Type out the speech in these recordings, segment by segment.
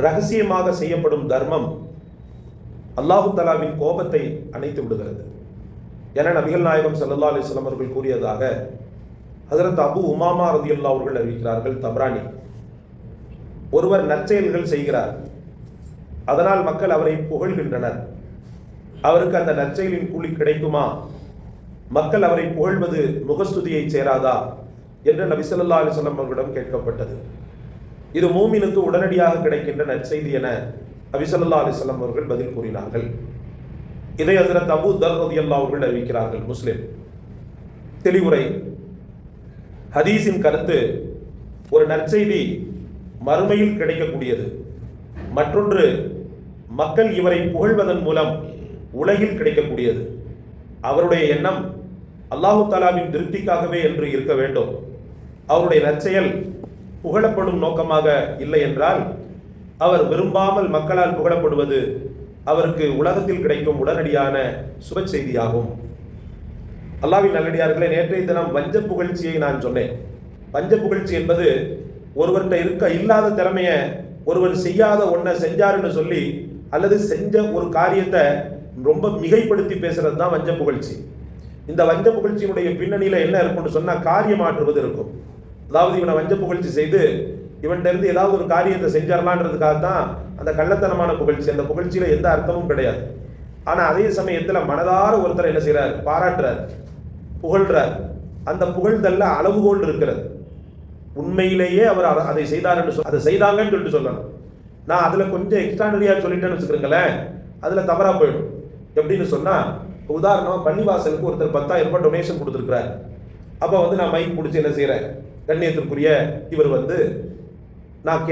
ரகசியமாக செய்யப்படும் தர்மம் அல்லாஹு தஆலாவின் கோபத்தை அணைத்து விடுகிறது என நபிகள் நாயகம் ஸல்லல்லாஹு அலைஹி வஸல்லம் அவர்கள் கூறியதாக ஹஜ்ரத் அபு உமாமா ரலியல்லாஹு அவர்கள் அறிவிக்கிறார்கள். தப்ரானி, ஒருவர் நற்செயல்கள் செய்கிறார், அதனால் மக்கள் அவரை புகழ்கின்றனர், அவருக்கு அந்த நற்செயலின் கூலி கிடைக்குமா? மக்கள் அவரை புகழ்வது முகஸ்துதியை சேராதா என்று நபி ஸல்லல்லாஹு அலைஹி வஸல்லம் அவர்களிடம் கேட்கப்பட்டது. இது மூமினுக்கு உடனடியாக கிடைக்கின்ற நற்செய்தி என நபி ஸல்லல்லாஹு அலைஹி வஸல்லம் அவர்கள் பதில் கூறினார்கள். இதை ஹஜ்ரத் அபூ தர் ரலியல்லாஹு அவர்கள் அறிவிக்கிறார்கள். முஸ்லிம். தெளிவுரை. ஹதீஸின் கருத்து, ஒரு நற்செய்தி மறுமையில் கிடைக்கக்கூடியது, மற்றொன்று மக்கள் இவரை புகழ்வதன் மூலம் உலகில் கிடைக்கக்கூடியது. அவருடைய எண்ணம் அல்லாஹு தஆலாவின் திருப்திக்காகவே என்று இருக்க வேண்டும். அவருடைய நற்செயல் புகழப்படும் நோக்கமாக இல்லை என்றால் அவர் விரும்பாமல் மக்களால் புகழப்படுவது அவருக்கு உலகத்தில் கிடைக்கும் உடனடியான சுப செய்தியாகும். அல்லாஹ்வின் நல்லடியார்களே, நேற்றைய தினம் வஞ்ச புகழ்ச்சியை நான் சொன்னேன். வஞ்ச புகழ்ச்சி என்பது ஒருவர்கிட்ட இல்லாத திறமையை ஒருவர் செய்யாத ஒன்றை செஞ்சாருன்னு சொல்லி அல்லது செஞ்ச ஒரு காரியத்தை ரொம்ப மிகைப்படுத்தி பேசுறது தான் வஞ்ச புகழ்ச்சி. இந்த வஞ்ச புகழ்ச்சியினுடைய பின்னணியில என்ன இருக்கும்னு சொன்னா காரியமாற்றுவது இருக்கும். அதாவது இவனை வஞ்ச புகழ்ச்சி செய்து இவன்கிட்ட இருந்து ஏதாவது ஒரு காரியத்தை செஞ்சிடலான்றதுக்காக தான் அந்த கள்ளத்தனமான புகழ்ச்சி. அந்த புகழ்ச்சியில எந்த அர்த்தமும் கிடையாது. ஆனா அதே சமயத்துல மனதார ஒருத்தர் என்ன செய்யறார்? பாராட்டுறார், புகழ்றார். அந்த புகழ்தல்ல அளவுகோல் இருக்கிறது. உண்மையிலேயே அவர் அதை செய்தார் என்று அதை செய்தாங்கன்னு சொல்லிட்டு சொல்லணும். நான் அதுல கொஞ்சம் எக்ஸ்ட்ரானரியா சொல்லிட்டேன்னு வச்சுக்கிறீங்களேன், அதுல தவறா போயிடும். எப்படின்னு சொன்னா, உதாரணமா பள்ளிவாசலுக்கு ஒருத்தர் 10,000 ரூபாய் டொனேஷன் கொடுத்துருக்கிறார். அப்போ நான் மைக் பிடிச்சி என்ன செய்யறேன்? கண்ணியத்திற்குரிய இவர் நாங்கள்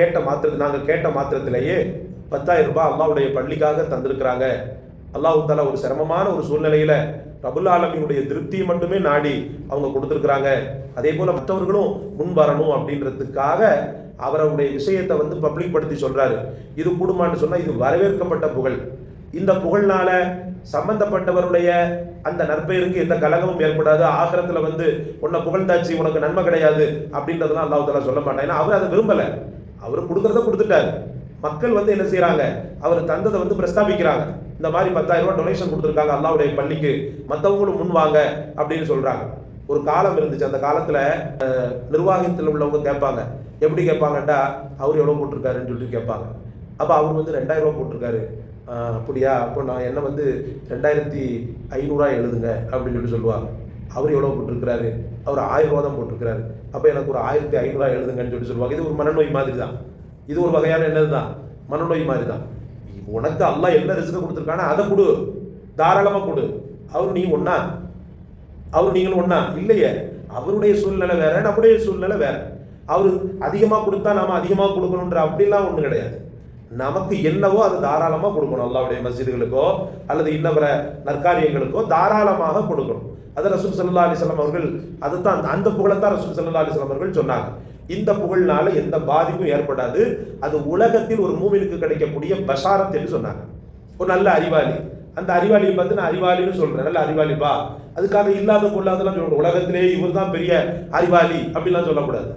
கேட்ட மாத்திரத்திலேயே 10,000 ரூபாய் அல்லாஹ்வுடைய பள்ளிக்காக தந்திருக்கிறாங்க. அல்லாஹ் தஆலா ஒரு சிரமமான ஒரு சூழ்நிலையில ரப்புல் ஆலமீனுடைய திருப்தியை மட்டுமே நாடி அவங்க கொடுத்துருக்குறாங்க. அதே போல மற்றவர்களும் முன் வரணும் அப்படின்றதுக்காக அவருடைய விஷயத்தை பப்ளிக் படுத்தி சொல்றாரு. இது கூடுமான்னு சொன்னா இது வரவேற்கப்பட்ட புகழ். இந்த புகழ்னால சம்பந்தப்பட்டவருடைய அந்த நற்பெயருக்கு எந்த கலகமும் ஏற்படாது. ஆகிரத்துல உன்னை புகழ்ந்தாச்சு, உனக்கு நன்மை கிடையாது அப்படின்றதுலாம் அல்லாஹ் தஆலா சொல்ல மாட்டான். ஏன்னா அவர் அதை விரும்பல. அவர் கொடுக்கறத கொடுத்துட்டாரு. மக்கள் என்ன செய்யறாங்க? அவர் தந்ததை பிரஸ்தாபிக்கிறாங்க. இந்த மாதிரி 10,000 ரூபாய் டொனேஷன் கொடுத்துருக்காங்க அல்லாஹ்வுடைய பள்ளிக்கு, மற்றவங்களும் முன் வாங்க அப்படின்னு சொல்றாங்க. ஒரு காலம் இருந்துச்சு. அந்த காலத்துல நிர்வாகத்தில் உள்ளவங்க கேட்பாங்க. எப்படி கேட்பாங்கட்டா, அவர் எவ்வளவு போட்டிருக்காருன்னு சொல்லிட்டு கேட்பாங்க. அப்ப அவர் 2,000 ரூபாய் போட்டிருக்காரு. அப்படியா? அப்போ நான் என்ன 2,500 எழுதுங்க அப்படின்னு சொல்லிட்டு சொல்லுவாங்க. அவர் எவ்வளோ போட்டிருக்கிறாரு? அவர் 1,000 ரூபா தான் போட்டிருக்கிறாரு. அப்போ எனக்கு ஒரு 1,500 எழுதுங்கன்னு சொல்லிட்டு சொல்லுவாங்க. இது ஒரு மனநோய் மாதிரி தான். இது ஒரு வகையான என்னது தான்? மனநோய் மாதிரி தான். உனக்கு அல்லாஹ் என்ன ரிஸ்க் கொடுத்துருக்கானா அதை கொடு, தாராளமாக கொடு. நீங்களும் ஒன்னா இல்லையே. அவருடைய சூழ்நிலை வேற, நம்முடைய சூழ்நிலை வேற. அவர் அதிகமாக கொடுத்தா நாம அதிகமாக கொடுக்கணுன்ற அப்படிலாம் ஒன்றும் கிடையாது. நமக்கு என்னவோ அது தாராளமாக கொடுக்கணும். அல்லாஹ்வுடைய மஸ்ஜிதுகளுக்கோ அல்லது இன்னவர நற்காரியங்களுக்கோ தாராளமாக கொடுக்கணும். அதை ரசூல் ஸல்லல்லாஹு அலைஹி வஸல்லம் அவர்கள் அதுதான் அந்த புகழத்தான் ரசூல் ஸல்லல்லாஹு அலைஹி வஸல்லம் அவர்கள் சொன்னாங்க. இந்த புகழ்னால எந்த பாதிப்பும் ஏற்படாது. அது உலகத்தில் ஒரு மூமினுக்கு கிடைக்கக்கூடிய பஷாரத் என்று சொன்னாங்க. ஒரு நல்ல அறிவாளி, அந்த அறிவாளியை பார்த்து நான் அறிவாளின்னு சொல்றேன், நல்ல அறிவாளிப்பா. அதுக்காக இல்லாத பொருளாதெல்லாம் சொல்லணும். உலகத்திலே இவர் தான் பெரிய அறிவாளி அப்படிலாம் சொல்லக்கூடாது.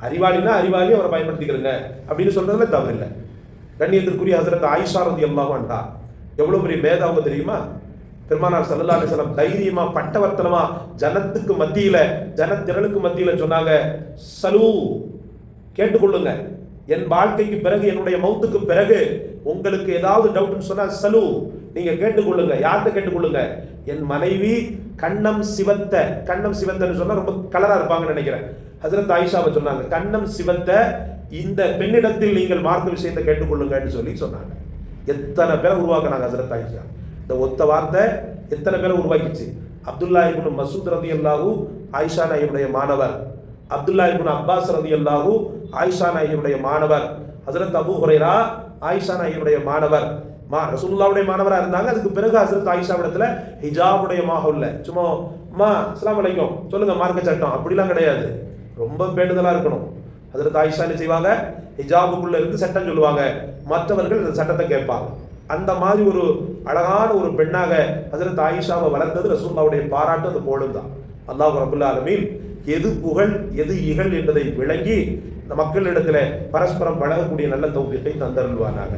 அறிவாளினா அறிவாளி, அவரை பயன்படுத்திக்கிறங்க அப்படின்னு சொல்றதுல தவறு இல்லை. கண்ணியத்திற்குரிய ஹஸரத் ஆயிஷா ரலியல்லாஹு அன்ஹா எவ்வளவு பெரிய மேதாவுங்க தெரியுமா? பெருமானார் ஸல்லல்லாஹு அலைஹி வஸல்லம் தைரியமா பட்டவர்த்தனமா ஜனத்துக்கு மத்தியில, ஜனத்திரளுக்கு மத்தியில சொன்னாங்க, சலூ, கேட்டுக்கொள்ளுங்க. என் வாழ்க்கைக்கு பிறகு, என்னுடைய மௌத்துக்கு பிறகு உங்களுக்கு ஏதாவது டவுட்னு சொன்னா சலூ, நீங்க கேட்டுக்கொள்ளுங்க. யார்கிட்ட கேட்டுக்கொள்ளுங்க? என் மனைவி கண்ணம் சிவத்தன்னு சொன்னா ரொம்ப கலரா இருப்பாங்கன்னு நினைக்கிறேன். ஹஸரத் ஆயிஷாவை சொன்னாங்க, கண்ணம் சிவத்த இந்த பெண்ணிடத்தில் நீங்கள் மார்க்க விஷயத்தை கேட்டுக்கொள்ளுங்கன்னு சொல்லி சொன்னாங்க. எத்தனை பேரை உருவாக்குனாங்க ஹஸரத் ஆயிஷா. இந்த ஒத்த வார்த்தை எத்தனை பேரை உருவாக்கிச்சு. அப்துல்லா இப்னு மசூத் ரலியல்லாஹு ஆயிஷா நாயினுடைய மாணவர், அப்துல்லா இப்னு அப்பாஸ் ரலியல்லாஹு ஆயிஷா நாயினுடைய மாணவர், ஹஸரத் அபூ ஹுரைரா ஆயிஷா நாயினுடைய மாணவர், ரசூலுல்லாஹ்வுடைய மாணவராக இருந்தாங்க. அதுக்கு பிறகு ஹஸரத் ஆயிஷாவிடத்துல ஹிஜாபுடைய மாஹுல்ல சும்மா அஸ்ஸலாமு அலைக்கும் சொல்லுங்க மார்க்க சட்டம் அப்படிலாம் கிடையாது. ரொம்ப பேணுதலா இருக்கணும். ஹஸரத் ஆயிஷா என்ன செய்வாங்க? ஹிஜாபுக்குள்ள இருந்து சட்டம் சொல்லுவாங்க, மற்றவர்கள் அந்த சட்டத்தை கேட்பாங்க. அந்த மாதிரி ஒரு அழகான ஒரு பெண்ணாக ஹஸரத் ஆயிஷாவை வளர்ந்தது ரசூலுல்லாஹ்வுடைய பாராட்டு அந்த போலும் தான். அல்லாஹ் ரப்பல் ஆலமீன் எது புகழ் எது இகழ் என்பதை விளங்கி மக்களிடத்தில் பரஸ்பரம் பழகக்கூடிய நல்ல தௌஃபீகை தந்தருள்வானாக.